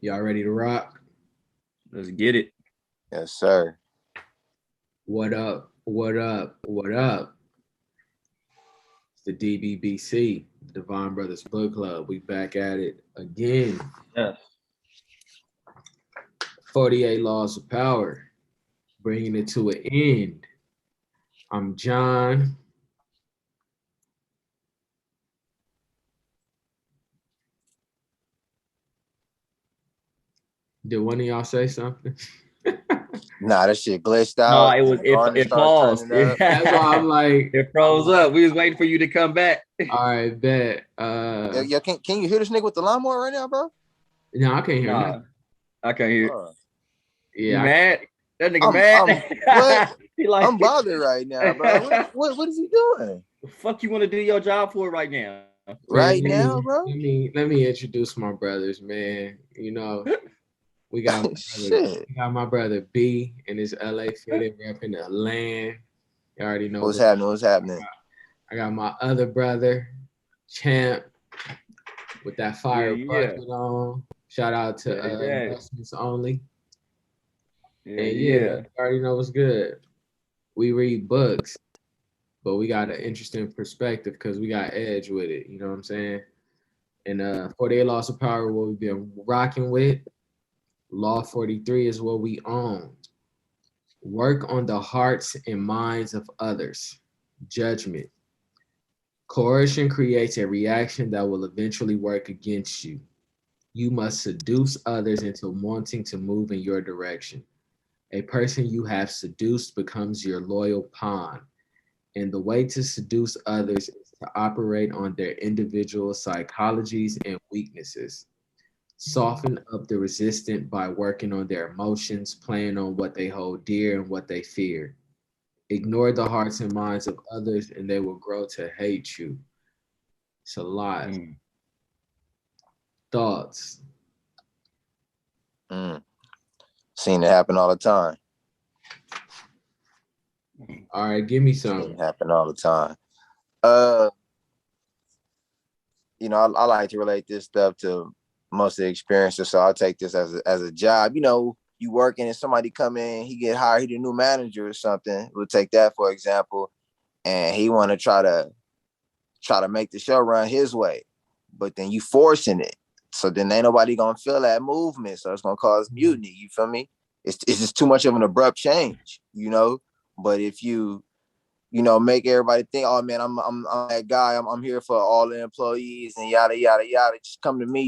Y'all ready to rock? Let's get it. Yes, sir. What up? What up? What up? It's the DBBC, Divine Brothers Book Club. We back at it again. Yes. 48 Laws of Power, bringing it to an end. I'm John. Did one of y'all say something? Nah, that shit glitched No, out. it was Then it Garner it started paused. turning up. That's why I'm like, It froze up. We was waiting for you to come back. all right, bet. Yo, can you hear this nigga with the lawnmower right now, bro? No, I can't hear Nah, nothing. I can't hear. Uh, You Yeah, mad? That nigga I'm what? mad. He like, I'm bothered right now, bro. What is he doing the fuck you want to do your job for right now? man. right now, bro? Let me introduce my brothers, man. We got my brother, Shit. we got my brother B and his LA Fitted repping the land. You already know What's what happening? What's happening? I got my other brother, Champ, with that Yeah, fire yeah, budget on. Shout out to yeah, yeah, Investments Only. yeah, And yeah, man, yeah. you already know what's good. We read books, but we got an interesting perspective because we got edge with it. You know what I'm saying? And 48 Laws of Power, what we've been rocking with. Law 43 is what we own. Work on the hearts and minds of others. Judgment. Coercion creates a reaction that will eventually work against you. You must seduce others into wanting to move in your direction. A person you have seduced becomes your loyal pawn, and the way to seduce others is to operate on their individual psychologies and weaknesses. Soften up the resistant by working on their emotions, playing on what they hold dear and what they fear. Ignore the hearts and minds of others, and they will grow to hate you. It's a lot. Mm. Thoughts. Mm. Seen it happen all the time. All right, give me Seen some. it happen all the time. Uh, I like to relate this stuff to most of the experiences. So I'll take this as a job. You working and somebody come in, he get hired, he the new manager or something. We'll take that for example, and he want to try to make the show run his way, but then you forcing it. So then ain't nobody gonna feel that movement. So it's gonna cause mutiny. You feel me? It's just too much of an abrupt change. But if you make everybody think, oh man, I'm that guy. I'm here for all the employees and yada yada yada. Just come to me.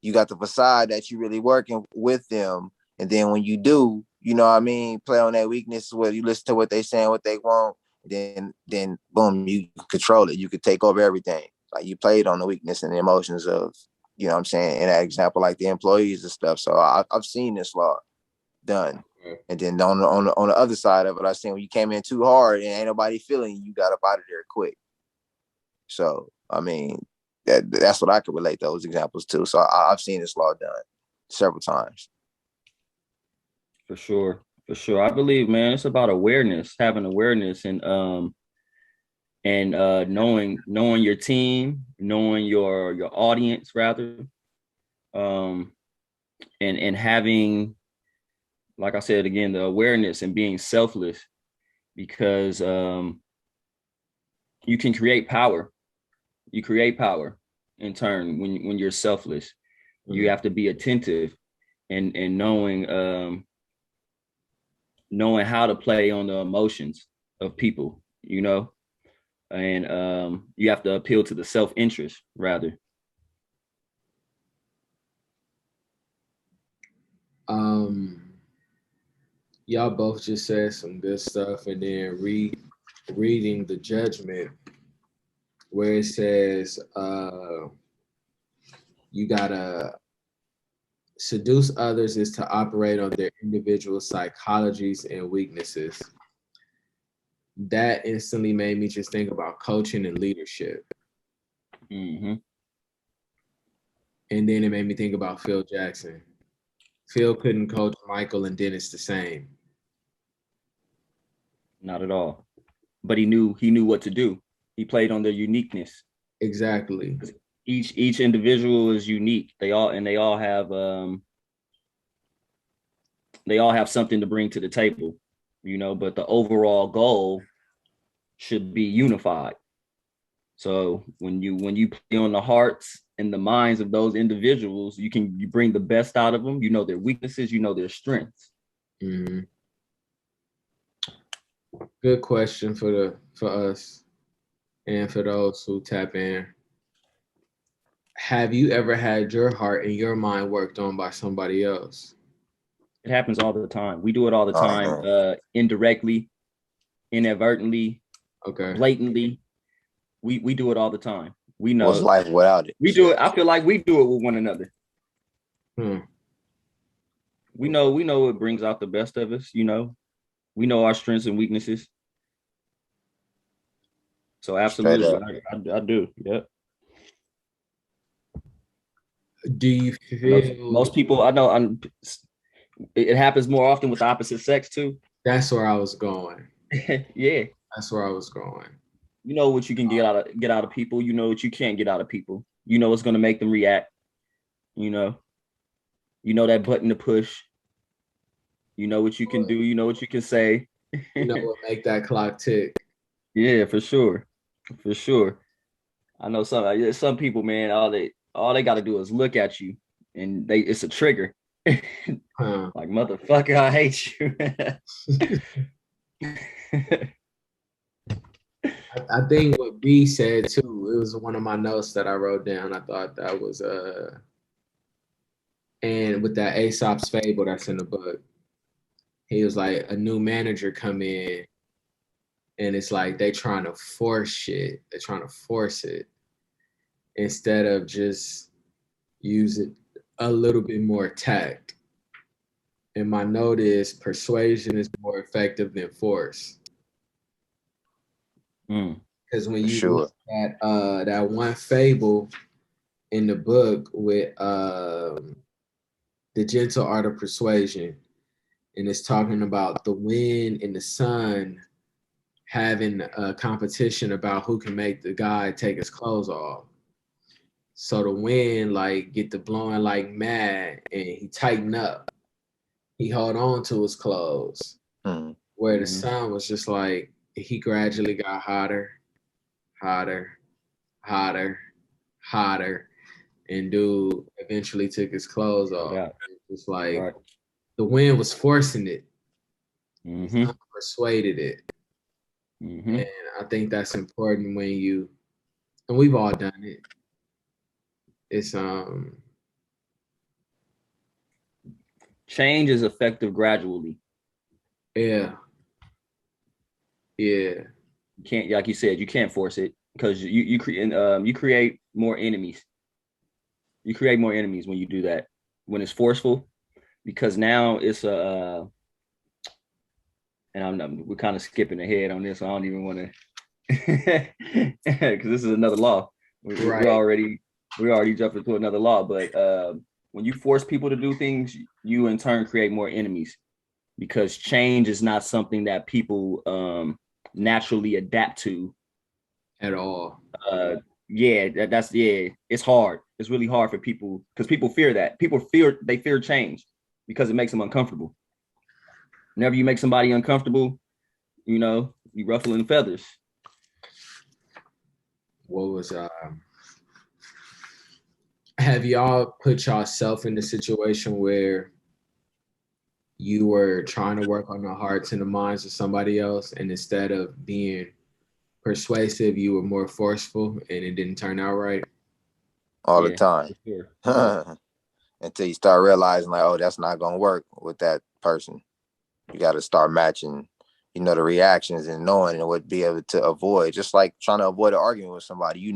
You got the facade that you really working with them, and then when you do, what I mean, play on that weakness where you listen to what they saying, what they want, then boom, you control it. You could take over everything. Like you played on the weakness and the emotions of, what I'm saying, in that example, like the employees and stuff. So I've seen this law done. And then on the other side of it, I seen when you came in too hard and ain't nobody feeling you, got up out of there quick. So I mean, that's what I could relate those examples to. So I've seen this law done several times. For sure, for sure. I believe, man, it's about awareness, having awareness, and knowing your team, knowing your audience rather, um, and having, like I said again, the awareness and being selfless because you can create power. You create power in turn when you're selfless. You have to be attentive and knowing how to play on the emotions of people, and you have to appeal to the self-interest rather. Um, y'all both just said some good stuff, and then reading the judgment where it says you gotta seduce others is to operate on their individual psychologies and weaknesses. That instantly made me just think about coaching and leadership. Mm-hmm. And then it made me think about Phil Jackson. Phil couldn't coach Michael and Dennis the same. Not at all. But he knew what to do. He played on their uniqueness. Exactly. each individual is unique. They all have something to bring to the table, but the overall goal should be unified. So when you play on the hearts and the minds of those individuals, you bring the best out of them. You know their weaknesses, you know their strengths. Mm-hmm. Good question for us and for those who tap in. Have you ever had your heart and your mind worked on by somebody else? It happens all the time. We do it all the time, indirectly, inadvertently, okay, blatantly. We do it all the time. We know. What's life without it? We do it. I feel like we do it with one another. We know it brings out the best of us. We know our strengths and weaknesses. So absolutely, I do. Yep. Do you feel most people? I know. It happens more often with the opposite sex too. That's where I was going. Yeah, that's where I was going. You know what you can get out of people. You know what you can't get out of people. You know what's going to make them react. You know that button to push. You know what you can do. You know what you can say. You know what make that clock tick. Yeah, for sure. I know some people, man. All they got to do is look at you, and it's a trigger. Like, motherfucker, I hate you. I think what B said too, it was one of my notes that I wrote down. I thought that was and with that Aesop's fable that's in the book, he was like, a new manager come in and it's like they trying to force shit. They're trying to force it instead of just use it a little bit more tact. And my note is persuasion is more effective than force. Because when you look at that one fable in the book with the gentle art of persuasion, and it's talking about the wind and the sun having a competition about who can make the guy take his clothes off. So the wind like get to blowing like mad, and he tightened up. He held on to his clothes, where the sun was just like he gradually got hotter, and dude eventually took his clothes off. Yeah. It's like the wind was forcing it. The sun persuaded it. And I think that's important when and we've all done it. It's change is effective gradually. Yeah. You can't, like you said, you can't force it because you create more enemies. You create more enemies when you do that. When it's forceful, because now it's we're kind of skipping ahead on this. So I don't even want to, because this is another law. We already jumped into another law. But when you force people to do things, you in turn create more enemies, because change is not something that people naturally adapt to at all. It's hard. It's really hard for people because people fear that. They fear change because it makes them uncomfortable. Whenever you make somebody uncomfortable, you ruffling feathers. What was have y'all put yourself in a situation where you were trying to work on the hearts and the minds of somebody else, and instead of being persuasive, you were more forceful and it didn't turn out right? All the time. Sure. Until you start realizing like, oh, that's not gonna work with that person. You got to start matching, the reactions and knowing what be able to avoid. Just like trying to avoid an argument with somebody,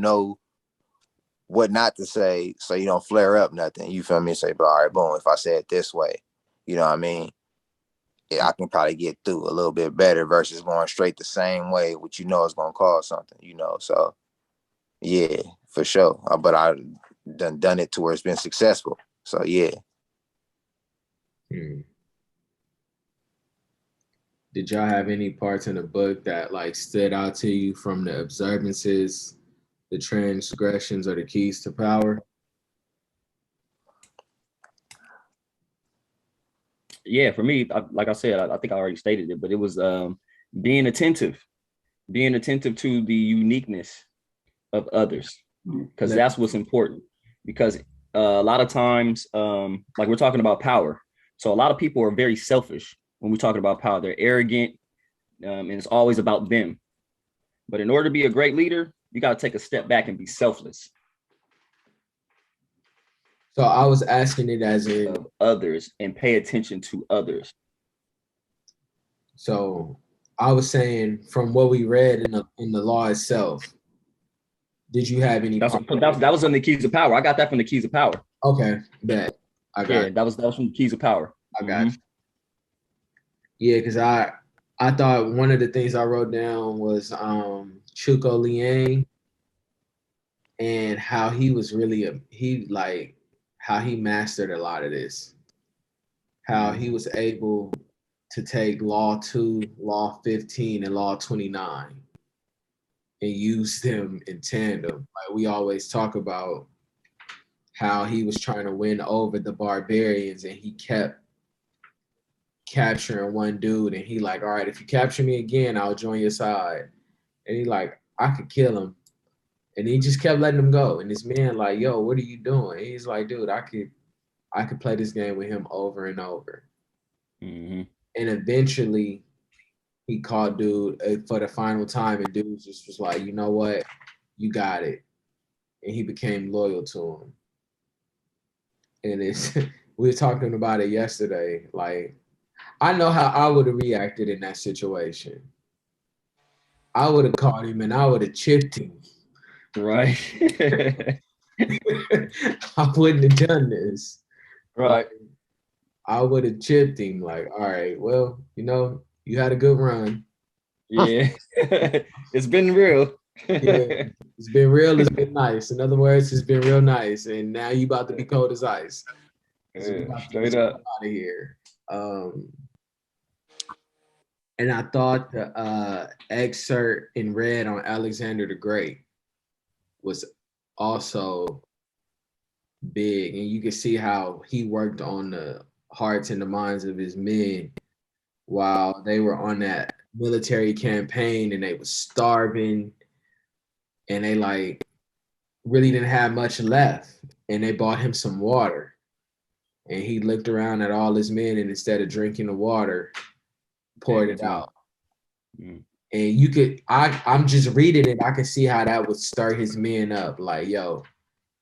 what not to say so you don't flare up nothing. You feel me? Say, but all right, boom, if I say it this way, you know what I mean? I can probably get through a little bit better versus going straight the same way, which is going to cause something, So, yeah, for sure. But I've done it to where it's been successful. So, yeah. Did y'all have any parts in the book that like stood out to you from the observances the transgressions are the keys to power? Yeah, for me, like I said, I think I already stated it, but it was being attentive to the uniqueness of others, because that's what's important. Because a lot of times, like we're talking about power, so a lot of people are very selfish when we're talking about power. They're arrogant, and it's always about them. But in order to be a great leader, you got to take a step back and be selfless So I was asking it as in of others and pay attention to others. so I was saying from what we read in the law itself, did you have any That was on the keys of power. I got that from the keys of power. Okay, bet. I got that was from the keys of power. I got you. Yeah, because I thought one of the things I wrote down was Chuko Liang and how he was really how he mastered a lot of this. How he was able to take Law 2, Law 15, and Law 29 and use them in tandem. Like we always talk about how he was trying to win over the barbarians and he kept capturing one dude and he like, all right, if you capture me again, I'll join your side. And he like, I could kill him. And he just kept letting him go. And this man like, yo, what are you doing? And he's like, dude, I could play this game with him over and over. Mm-hmm. And eventually he called dude for the final time and dude just was like, you know what? You got it. And he became loyal to him. And it's we were talking about it yesterday. Like, I know how I would have reacted in that situation. I would have caught him and I would have chipped him. Right. I wouldn't have done this. Right. Like, I would have chipped him like, all right, well, you had a good run. Yeah. It's been real. Yeah, it's been real. It's been nice. In other words, it's been real nice. And now you about to be cold as ice. Yeah, straight up. Out of here. And I thought the excerpt in red on Alexander the Great was also big. And you can see how he worked on the hearts and the minds of his men while they were on that military campaign and they was starving and they like really didn't have much left. And they bought him some water. And he looked around at all his men and instead of drinking the water, poured it out. And you could, I'm just reading it. I can see how that would stir his men up. Like, yo,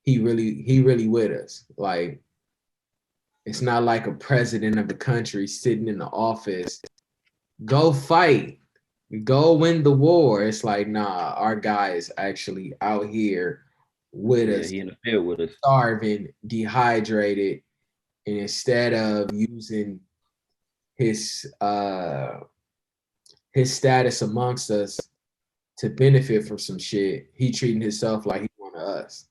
he really with us. Like, it's not like a president of the country sitting in the office. Go fight. Go win the war. It's like, nah, our guy is actually out here with us. He in the field with us. Starving, dehydrated. And instead of using his status amongst us to benefit from some shit, he treating himself like he one of us.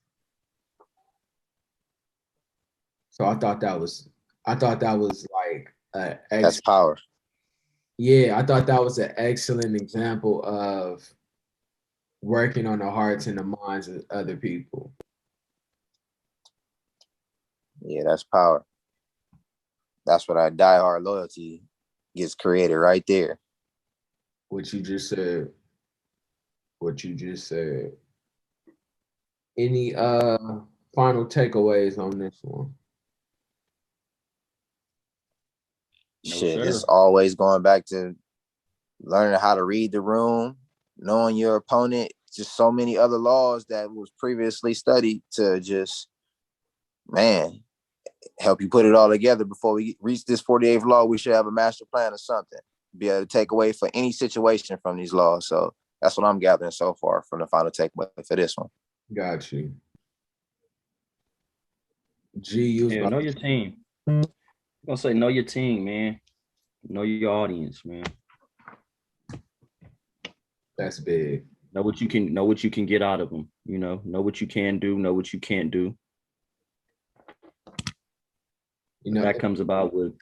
So I thought that was like that's power. Yeah, I thought that was an excellent example of working on the hearts and the minds of other people. Yeah, that's power. That's what our diehard loyalty gets created right there. What you just said. Any final takeaways on this one? Shit, it's always going back to learning how to read the room, knowing your opponent, just so many other laws that was previously studied to just, man, help you put it all together. Before we reach this 48th law, we should have a master plan or something, be able to take away for any situation from these laws. So that's what I'm gathering so far from the final takeaway for this one. Got you. Know your team. I'm gonna say know your team, man. Know your audience, man. That's big. Know what you can get out of them. Know what you can do, know what you can't do. That comes about with,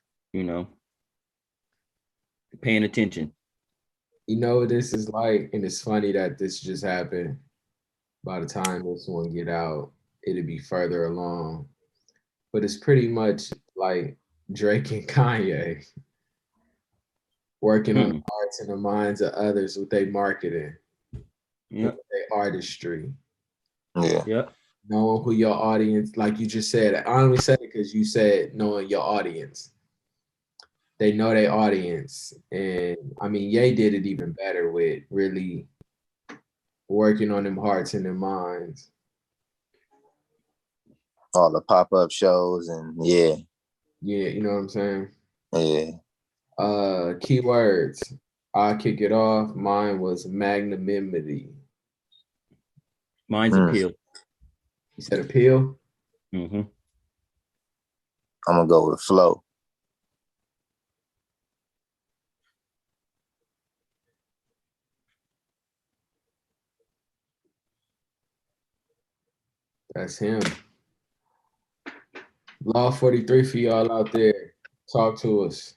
paying attention. This is like, and it's funny that this just happened. by the time this one get out, it'll be further along. But it's pretty much like Drake and Kanye working on the hearts and the minds of others with their marketing, with their artistry. Yeah. Yep. Knowing who your audience, like you just said, I only said it because you said knowing your audience. They know their audience. And I mean, Ye did it even better with really working on them hearts and them minds. All the pop-up shows and yeah. Yeah, you know what I'm saying? Yeah. Keywords. I'll kick it off. Mine was magnanimity. Mine's appeal. You said appeal? Mm-hmm. I'm gonna go with flow. That's him. Law 43 for y'all out there. Talk to us.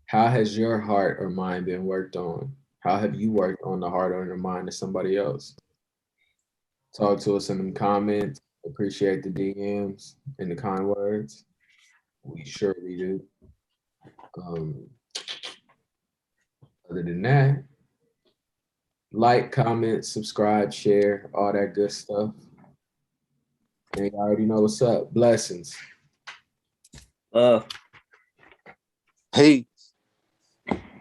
How has your heart or mind been worked on? How have you worked on the heart or the mind of somebody else? Talk to us in the comments. Appreciate the DMs and the kind words. We surely do. Other than that, like, comment, subscribe, share, all that good stuff. And you already know what's up. Blessings. Hey.